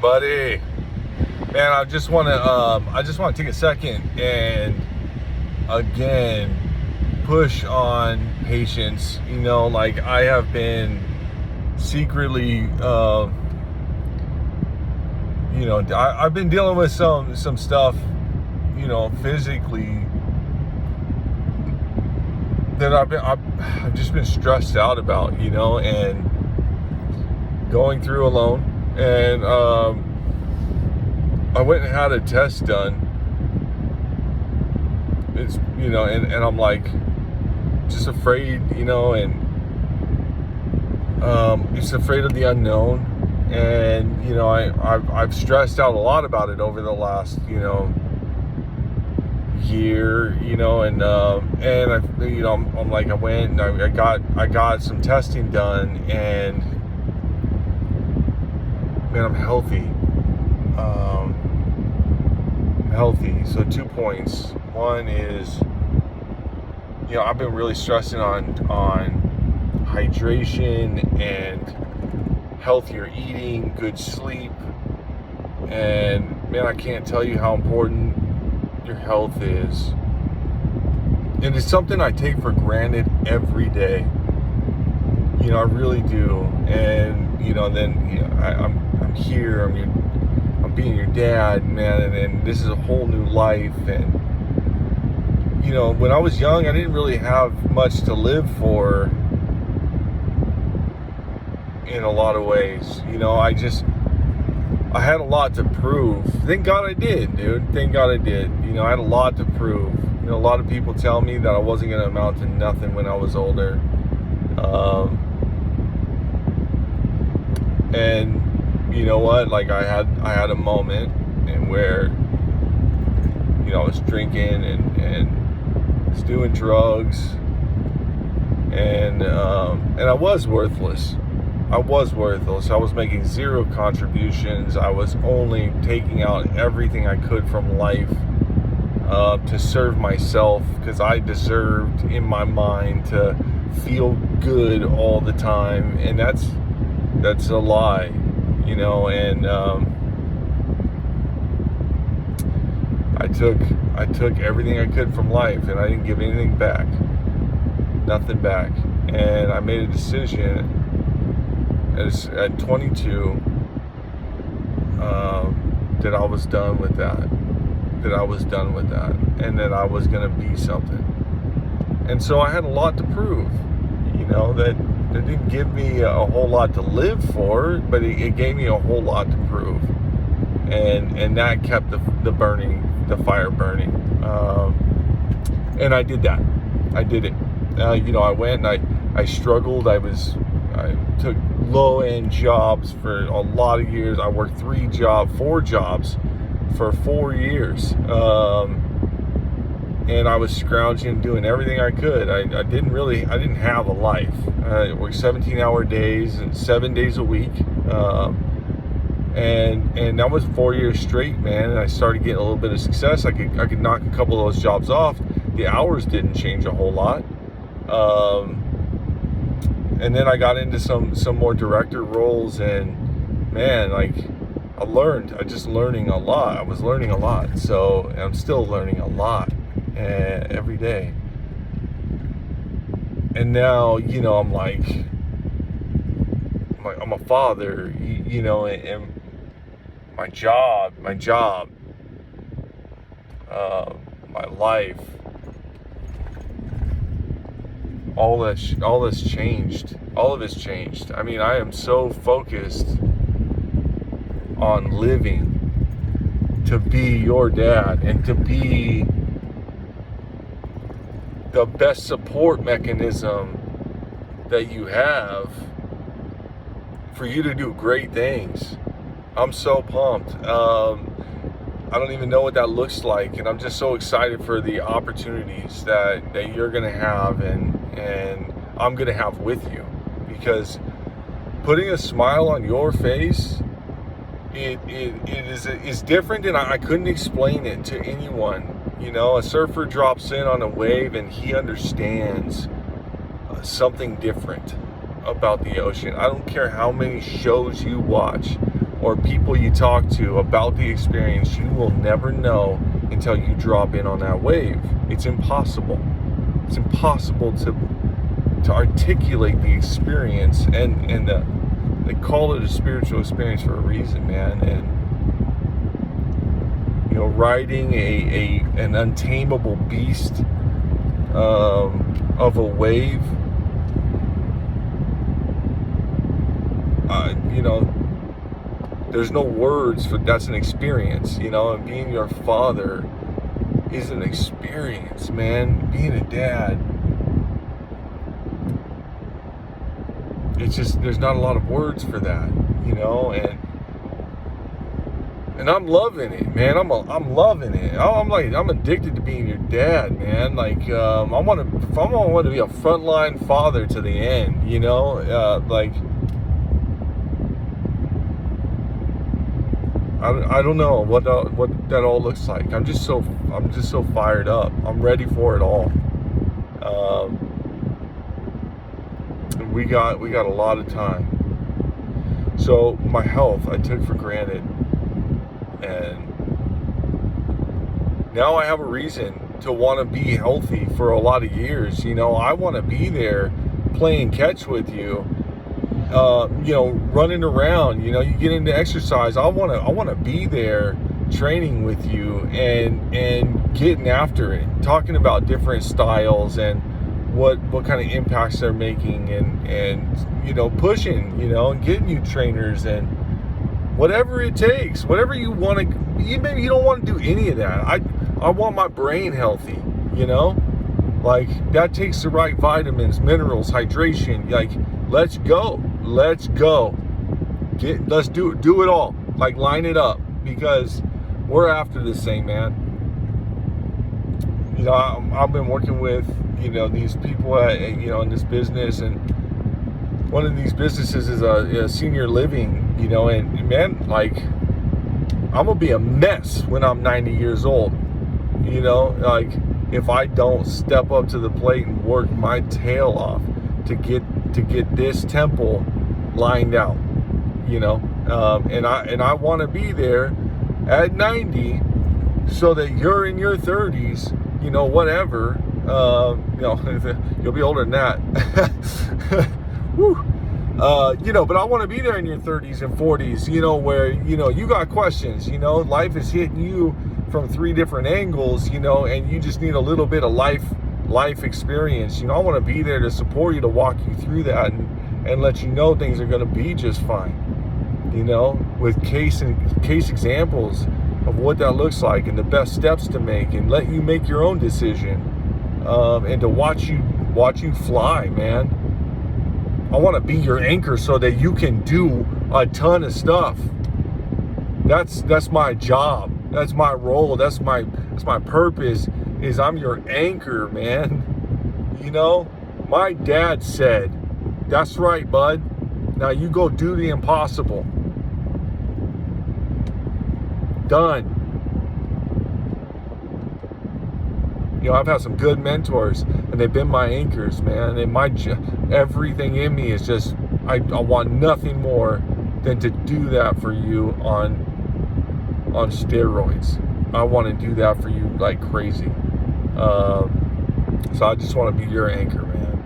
buddy? Man, I just want to take a second and again push on patience. Like I have been secretly, I've been dealing with some stuff, physically that I've just been stressed out about, and going through alone. And I went and had a test done. It's, and I'm like just afraid, and just afraid of the unknown. And, I've stressed out a lot about it over the last, year, and I'm like, I went and I got some testing done, and man, I'm healthy. Healthy. So 2 points. One is, I've been really stressing on hydration and healthier eating, good sleep, and man, I can't tell you how important your health is. And it's something I take for granted every day. I really do. And I'm here. I'm being your dad, man, and this is a whole new life. And when I was young, I didn't really have much to live for in a lot of ways. I had a lot to prove. Thank God I did, dude. Thank God I did. I had a lot to prove. A lot of people tell me that I wasn't going to amount to nothing when I was older. And you know what? Like I had a moment and where, I was drinking and was doing drugs, and I was worthless. I was making zero contributions. I was only taking out everything I could from life to serve myself, because I deserved in my mind to feel good all the time, and that's a lie, and I took everything I could from life, and I didn't give anything back, nothing back. And I made a decision at 22 that I was done with that, and that I was gonna be something. And so I had a lot to prove, that didn't give me a whole lot to live for, but it gave me a whole lot to prove, and that kept the fire burning. And I did that. I did it. I went and I struggled. I took low-end jobs for a lot of years. I worked 4 jobs for 4 years. And I was scrounging, doing everything I could. I didn't have a life. I worked 17-hour days and 7 days a week. And that was 4 years straight, man. And I started getting a little bit of success. I could knock a couple of those jobs off. The hours didn't change a whole lot. And then I got into some more director roles, and man, like I just learning a lot. I was learning a lot. So I'm still learning a lot every day. And now, I'm like, I'm a father, and my job, my life, all this changed. All of it's changed. I mean, I am so focused on living to be your dad and to be the best support mechanism that you have for you to do great things. I'm so pumped. I don't even know what that looks like, and I'm just so excited for the opportunities that you're gonna have and I'm gonna have with you, because putting a smile on your face, it is different, and I couldn't explain it to anyone. A surfer drops in on a wave and he understands something different about the ocean. I don't care how many shows you watch or people you talk to about the experience, you will never know until you drop in on that wave. It's impossible. It's impossible to articulate the experience, and they call it a spiritual experience for a reason, man. And riding an untamable beast of a wave, there's no words for that's an experience, and being your father is an experience, man. Being a dad, it's just, there's not a lot of words for that, and I'm loving it, man. I'm loving it. I'm addicted to being your dad, man. Like, I want to be a frontline father to the end, I don't know what that all looks like. I'm just so fired up. I'm ready for it all. We got a lot of time. So my health I took for granted, and now I have a reason to want to be healthy for a lot of years. I want to be there playing catch with you. Running around, you get into exercise. I want to be there training with you and getting after it, talking about different styles and what kind of impacts they're making, and pushing, and getting you trainers and whatever it takes, whatever you want to. Maybe you don't want to do any of that. I want my brain healthy, like that takes the right vitamins, minerals, hydration. Like, let's go. Let's do it all. Like, line it up, because we're after this thing, man. I've been working with, these people in this business, and one of these businesses is a senior living, and man, like, I'm gonna be a mess when I'm 90 years old, like, if I don't step up to the plate and work my tail off to get this temple lined out, and I want to be there at 90, so that you're in your 30s, whatever, you'll be older than that. Woo. But I want to be there in your 30s and 40s, where, you got questions, life is hitting you from 3 different angles, and you just need a little bit of life experience. I want to be there to support you, to walk you through that, and let you know things are going to be just fine, with case examples of what that looks like and the best steps to make, and let you make your own decision, and to watch you fly, man. I want to be your anchor so that you can do a ton of stuff. That's my job. That's my role. That's my purpose. Is I'm your anchor, man. My dad said, "That's right, bud. Now you go do the impossible." Done. I've had some good mentors, and they've been my anchors, man. And everything in me is just, I want nothing more than to do that for you on steroids. I want to do that for you like crazy. So I just want to be your anchor, man.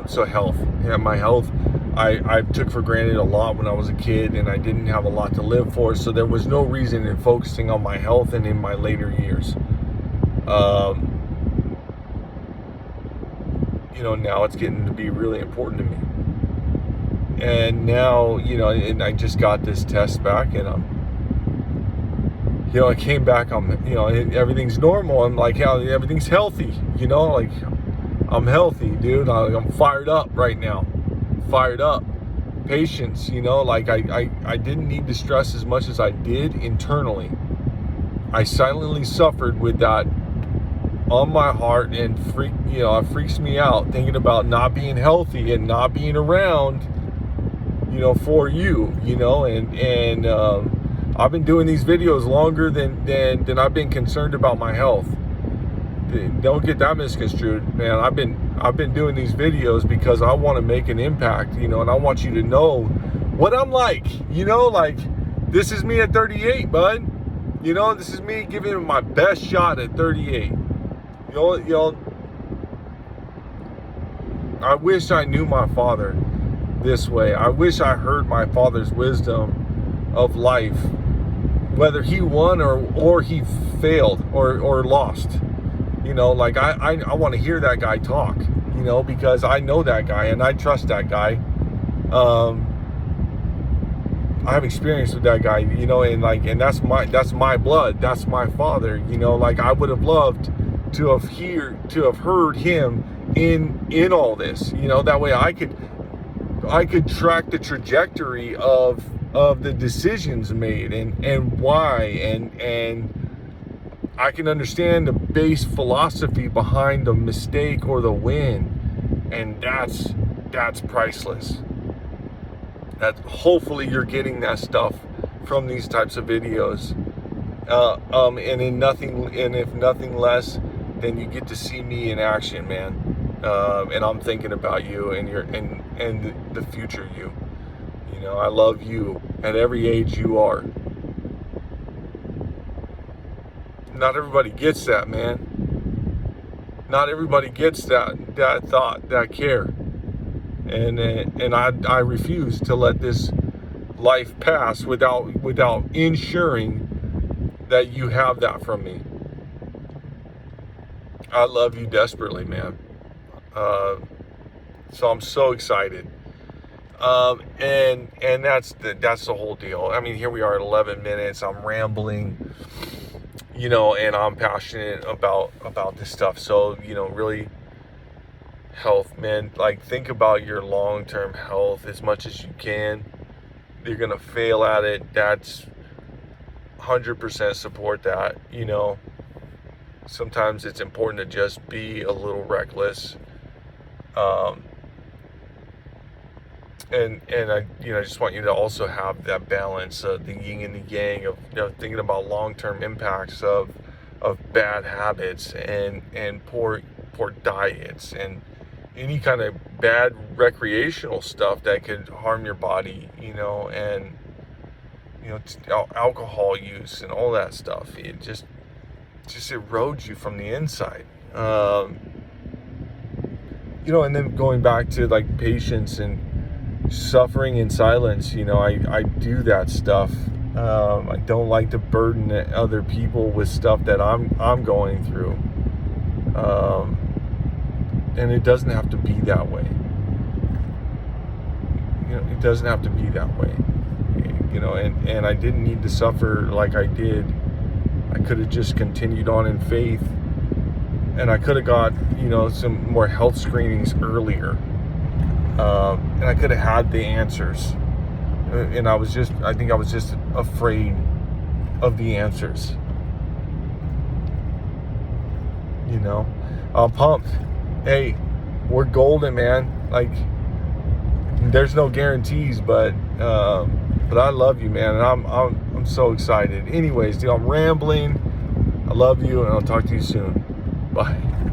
So health. Yeah, my health, I took for granted a lot when I was a kid, and I didn't have a lot to live for, so there was no reason in focusing on my health and in my later years. Now it's getting to be really important to me. And now, and I just got this test back, and I came back, everything's normal. I'm like, yeah, everything's healthy, like, I'm healthy, dude. I'm fired up right now. Fired up. Patience, like, I didn't need to stress as much as I did internally. I silently suffered with that on my heart, and it freaks me out thinking about not being healthy and not being around, for you, and I've been doing these videos longer than I've been concerned about my health. Don't get that misconstrued, man. I've been doing these videos because I want to make an impact, and I want you to know what I'm like, like, This is me at 38, bud. You know, this is me giving it my best shot at 38. You know, I wish I knew my father this way. I wish I heard my father's wisdom of life, whether he won or he failed or lost. You know, like I want to hear that guy talk, you know, because I know that guy and I trust that guy. I have experience with that guy, you know, and that's my blood, that's my father, you know. Like I would have loved to have heard him in all this, you know. That way I could track the trajectory of the decisions made and why, and I can understand the base philosophy behind the mistake or the win, and that's priceless. That hopefully you're getting that stuff from these types of videos, and if nothing less, then you get to see me in action, man. And I'm thinking about you and the future you. You know, I love you at every age you are. Not everybody gets that, man. Not everybody gets that thought, that care. And I refuse to let this life pass without ensuring that you have that from me. I love you desperately, man. So I'm so excited. And that's the whole deal. I mean, here we are at 11 minutes. I'm rambling, you know, and I'm passionate about this stuff. So, you know, really, health, man. Like, think about your long-term health as much as you can. You're gonna fail at it. That's 100% support that, you know. Sometimes it's important to just be a little reckless. And I, you know, just want you to also have that balance of the yin and the yang of, you know, thinking about long-term impacts of bad habits and poor diets and any kind of bad recreational stuff that could harm your body, you know, and, you know, alcohol use and all that stuff. It just erodes you from the inside. You know, and then going back to like patience and suffering in silence, you know, I do that stuff. I don't like to burden other people with stuff that I'm going through. And it doesn't have to be that way. You know, it doesn't have to be that way. You know, and I didn't need to suffer like I did. I could have just continued on in faith, and I could have got, you know, some more health screenings earlier, and I could have had the answers. And I think I was just afraid of the answers. You know, I'm pumped. Hey, we're golden, man. Like, there's no guarantees, but I love you, man, and I'm so excited. Anyways, dude, I'm rambling. I love you, and I'll talk to you soon. Bye.